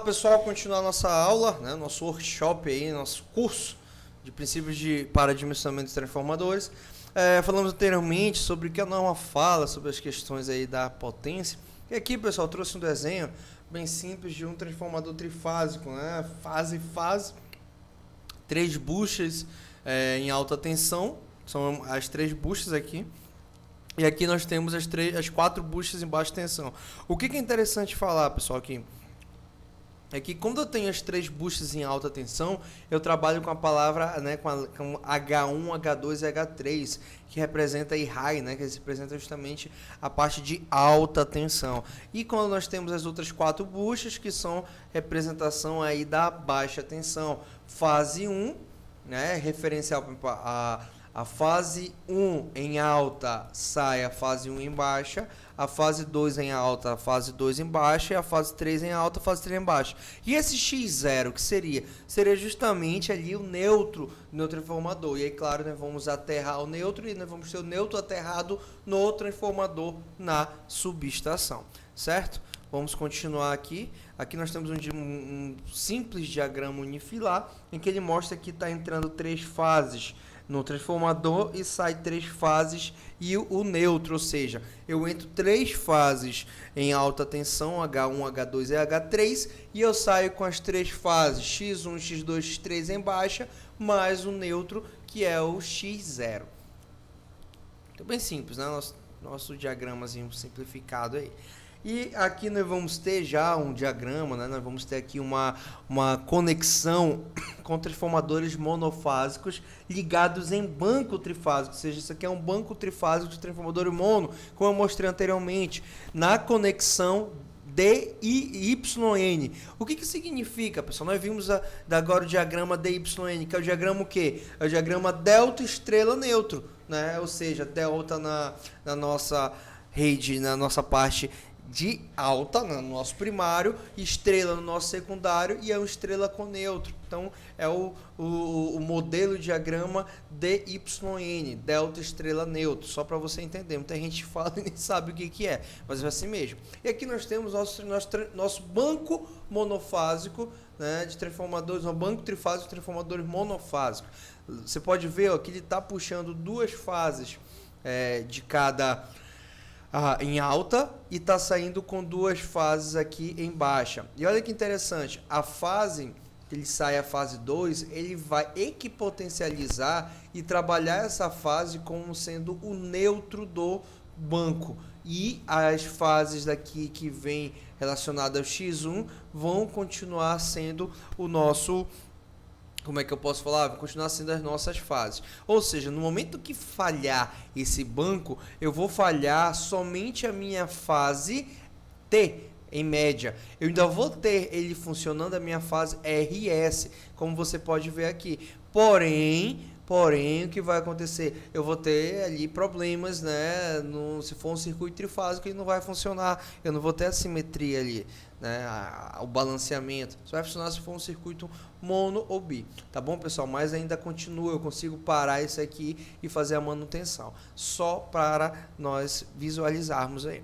pessoal, continuar nossa aula, né, nosso workshop aí, nosso curso de princípios para dimensionamento de transformadores. Falamos anteriormente sobre o que a norma fala, sobre as questões aí da potência. E aqui, pessoal, trouxe um desenho bem simples de um transformador trifásico, né, fase, 3 buchas em alta tensão, são as 3 buchas aqui. E aqui nós temos as 4 buchas em baixa tensão. O que é interessante falar, pessoal, aqui é que quando eu tenho as 3 buchas em alta tensão, eu trabalho com a palavra, né, com H1, H2 e H3, que representa aí high, né, que representa justamente a parte de alta tensão. E quando nós temos as outras 4 buchas, que são representação aí da baixa tensão. Fase 1, né, referencial a fase 1 em alta sai a fase 1 em baixa, a fase 2 em alta, a fase 2 em baixa, e a fase 3 em alta, a fase 3 em baixa. E esse X0, que seria? Seria justamente ali o neutro no transformador. E aí, claro, nós vamos aterrar o neutro e nós vamos ter o neutro aterrado no transformador na subestação, certo? Vamos continuar aqui. Aqui nós temos um simples diagrama unifilar, em que ele mostra que está entrando 3 fases no transformador e sai 3 fases e o neutro, ou seja, eu entro 3 fases em alta tensão, H1, H2 e H3, e eu saio com as 3 fases, X1, X2, X3 em baixa, mais o neutro, que é o X0. Então, bem simples, né? Nosso diagramazinho simplificado aí. E aqui nós vamos ter já um diagrama, né? Nós vamos ter aqui uma conexão com transformadores monofásicos ligados em banco trifásico, ou seja, isso aqui é um banco trifásico de transformador mono, como eu mostrei anteriormente, na conexão DYN. O que significa, pessoal? Nós vimos agora o diagrama DYN, que é o diagrama o quê? É o diagrama delta estrela neutro, né? Ou seja, delta na nossa rede, na nossa parte de alta, no nosso primário, estrela no nosso secundário e é uma estrela com neutro. Então, é o modelo diagrama DYN, delta estrela neutro, só para você entender. Muita gente fala e nem sabe o que é, mas é assim mesmo. E aqui nós temos nosso banco monofásico, né, de transformadores, um banco trifásico de transformadores monofásicos. Você pode ver ó, que ele está puxando 2 fases de cada em alta e está saindo com 2 fases aqui em baixa. E olha que interessante, a fase que ele sai, a fase 2, ele vai equipotencializar e trabalhar essa fase como sendo o neutro do banco. E as fases daqui que vem relacionadas ao X1 vão continuar sendo o nosso... Como é que eu posso falar? Vai continuar sendo as nossas fases. Ou seja, no momento que falhar esse banco, eu vou falhar somente a minha fase T, em média. Eu ainda vou ter ele funcionando a minha fase RS, como você pode ver aqui. Porém, o que vai acontecer? Eu vou ter ali problemas, né? Se for um circuito trifásico, ele não vai funcionar. Eu não vou ter a simetria ali, né? O balanceamento. Só vai funcionar se for um circuito mono ou bi. Tá bom, pessoal? Mas ainda continua. Eu consigo parar isso aqui e fazer a manutenção. Só para nós visualizarmos aí.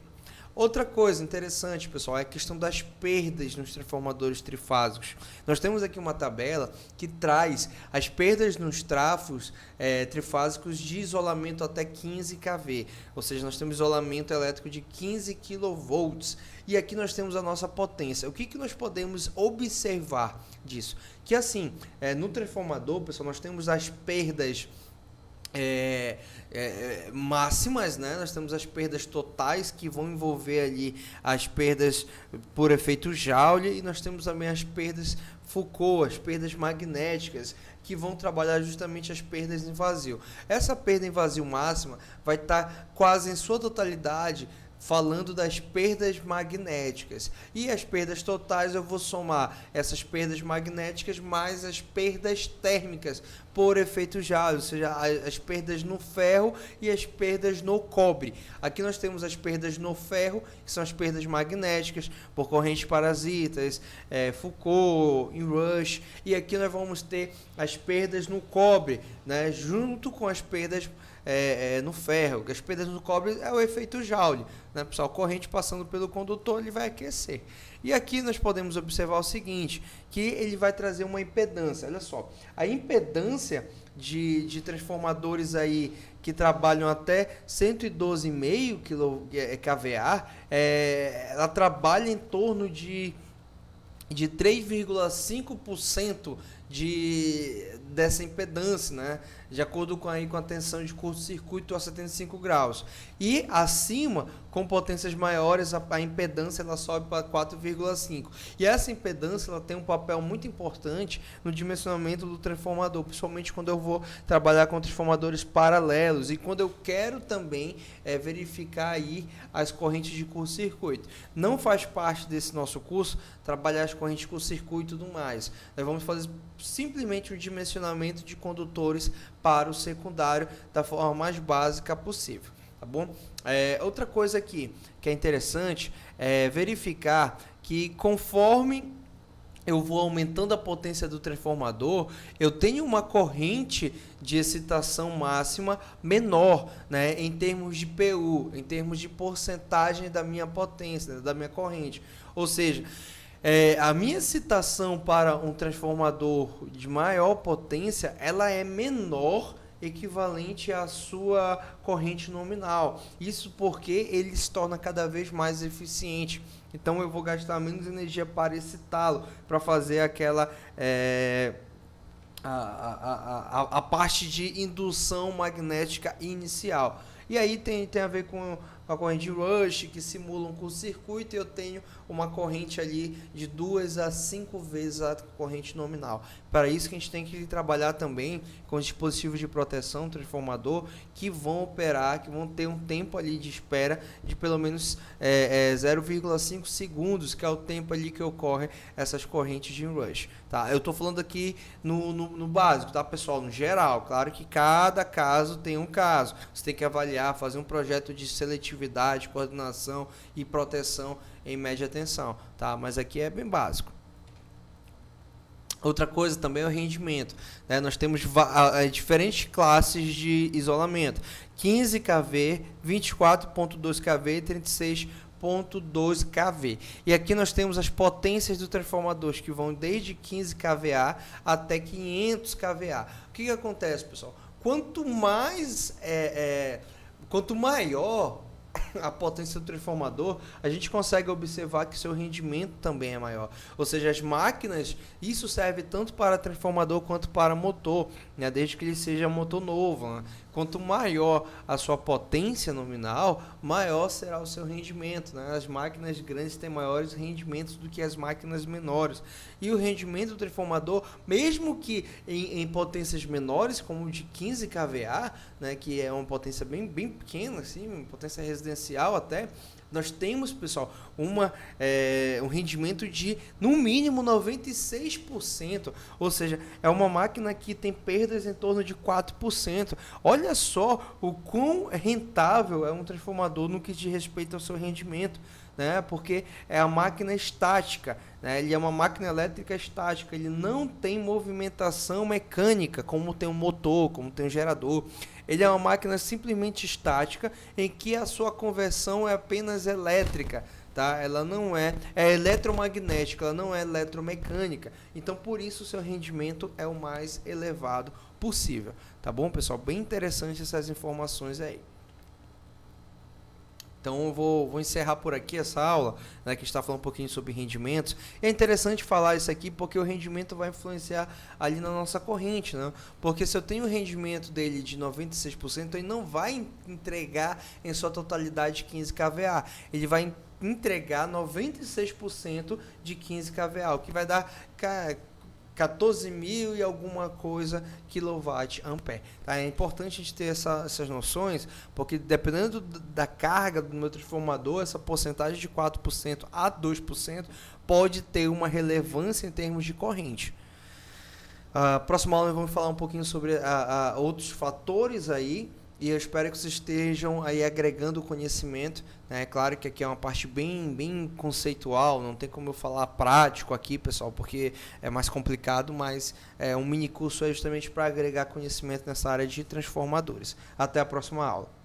Outra coisa interessante, pessoal, é a questão das perdas nos transformadores trifásicos. Nós temos aqui uma tabela que traz as perdas nos trafos trifásicos de isolamento até 15 kV. Ou seja, nós temos isolamento elétrico de 15 kV. E aqui nós temos a nossa potência. O que nós podemos observar disso? Que assim, no transformador, pessoal, nós temos as perdas... máximas, né? Nós temos as perdas totais que vão envolver ali as perdas por efeito Joule e nós temos também as perdas Foucault, as perdas magnéticas que vão trabalhar justamente as perdas em vazio. Essa perda em vazio máxima vai estar quase em sua totalidade falando das perdas magnéticas. E as perdas totais eu vou somar essas perdas magnéticas mais as perdas térmicas por efeito Joule, ou seja, as perdas no ferro e as perdas no cobre. Aqui nós temos as perdas no ferro, que são as perdas magnéticas por correntes parasitas, Foucault, Inrush, e aqui nós vamos ter as perdas no cobre, né, junto com as perdas no ferro. As perdas no cobre é o efeito Joule, né, pessoal? Corrente passando pelo condutor, ele vai aquecer. E aqui nós podemos observar o seguinte, que ele vai trazer uma impedância. Olha só, a impedância de transformadores aí que trabalham até 112,5 kVA, ela trabalha em torno de 3,5% dessa impedância, né? De acordo com a tensão de curto-circuito a 75 graus. E acima, com potências maiores, a impedância ela sobe para 4,5. E essa impedância ela tem um papel muito importante no dimensionamento do transformador, principalmente quando eu vou trabalhar com transformadores paralelos e quando eu quero também verificar aí as correntes de curto-circuito. Não faz parte desse nosso curso trabalhar as correntes de curto-circuito e tudo mais. Nós vamos fazer simplesmente o dimensionamento de condutores para o secundário da forma mais básica possível, tá bom? Outra coisa aqui que é interessante é verificar que conforme eu vou aumentando a potência do transformador, eu tenho uma corrente de excitação máxima menor, né, em termos de PU, em termos de porcentagem da minha potência, da minha corrente. Ou seja, a minha excitação para um transformador de maior potência, ela é menor equivalente à sua corrente nominal. Isso porque ele se torna cada vez mais eficiente. Então eu vou gastar menos energia para excitá-lo, para fazer aquela a parte de indução magnética inicial. E aí tem a ver com a corrente de rush, que simula um curto-circuito, e eu tenho uma corrente ali de 2 a 5 vezes a corrente nominal. Para isso que a gente tem que trabalhar também com dispositivos de proteção, transformador, que vão operar, que vão ter um tempo ali de espera de pelo menos 0,5 segundos, que é o tempo ali que ocorre essas correntes de rush. Tá? Eu estou falando aqui no básico, tá, pessoal? No geral, claro que cada caso tem um caso. Você tem que avaliar, fazer um projeto de seletividade, coordenação e proteção em média tensão, tá? Mas aqui é bem básico. Outra coisa também é o rendimento, né? Nós temos diferentes classes de isolamento: 15 kV, 24.2 kV e 36.2 kV. E aqui nós temos as potências do transformador, que vão desde 15 kVA até 500 kVA. O que acontece, pessoal? Quanto maior a potência do transformador, a gente consegue observar que seu rendimento também é maior. Ou seja, as máquinas, isso serve tanto para transformador quanto para motor, né? Desde que ele seja motor novo, né? Quanto maior a sua potência nominal, maior será o seu rendimento, né? As máquinas grandes têm maiores rendimentos do que as máquinas menores. E o rendimento do transformador, mesmo que em potências menores, como de 15 kVA, né, que é uma potência bem pequena, assim, uma potência residencial até, nós temos, pessoal, um rendimento de, no mínimo, 96%. Ou seja, é uma máquina que tem perdas em torno de 4%. Olha só o quão rentável é um transformador no que diz respeito ao seu rendimento, né? Porque é a máquina estática, né? Ele é uma máquina elétrica estática, ele não tem movimentação mecânica, como tem um motor, como tem um gerador. Ele é uma máquina simplesmente estática, em que a sua conversão é apenas elétrica, tá? Ela não é eletromagnética, ela não é eletromecânica. Então, por isso, o seu rendimento é o mais elevado possível. Tá bom, pessoal? Bem interessante essas informações aí. Então, eu vou encerrar por aqui essa aula, né, que está falando um pouquinho sobre rendimentos. É interessante falar isso aqui porque o rendimento vai influenciar ali na nossa corrente, né? Porque se eu tenho o rendimento dele de 96%, ele não vai entregar em sua totalidade 15 kVA. Ele vai entregar 96% de 15 kVA, o que vai dar 14.000 e alguma coisa kWh. Tá? É importante a gente ter essas noções, porque dependendo da carga do meu transformador, essa porcentagem de 4% a 2% pode ter uma relevância em termos de corrente. Próxima aula nós vamos falar um pouquinho sobre outros fatores aí e eu espero que vocês estejam aí agregando conhecimento, né? É claro que aqui é uma parte bem conceitual, não tem como eu falar prático aqui, pessoal, porque é mais complicado, mas um mini curso é justamente para agregar conhecimento nessa área de transformadores. Até a próxima aula.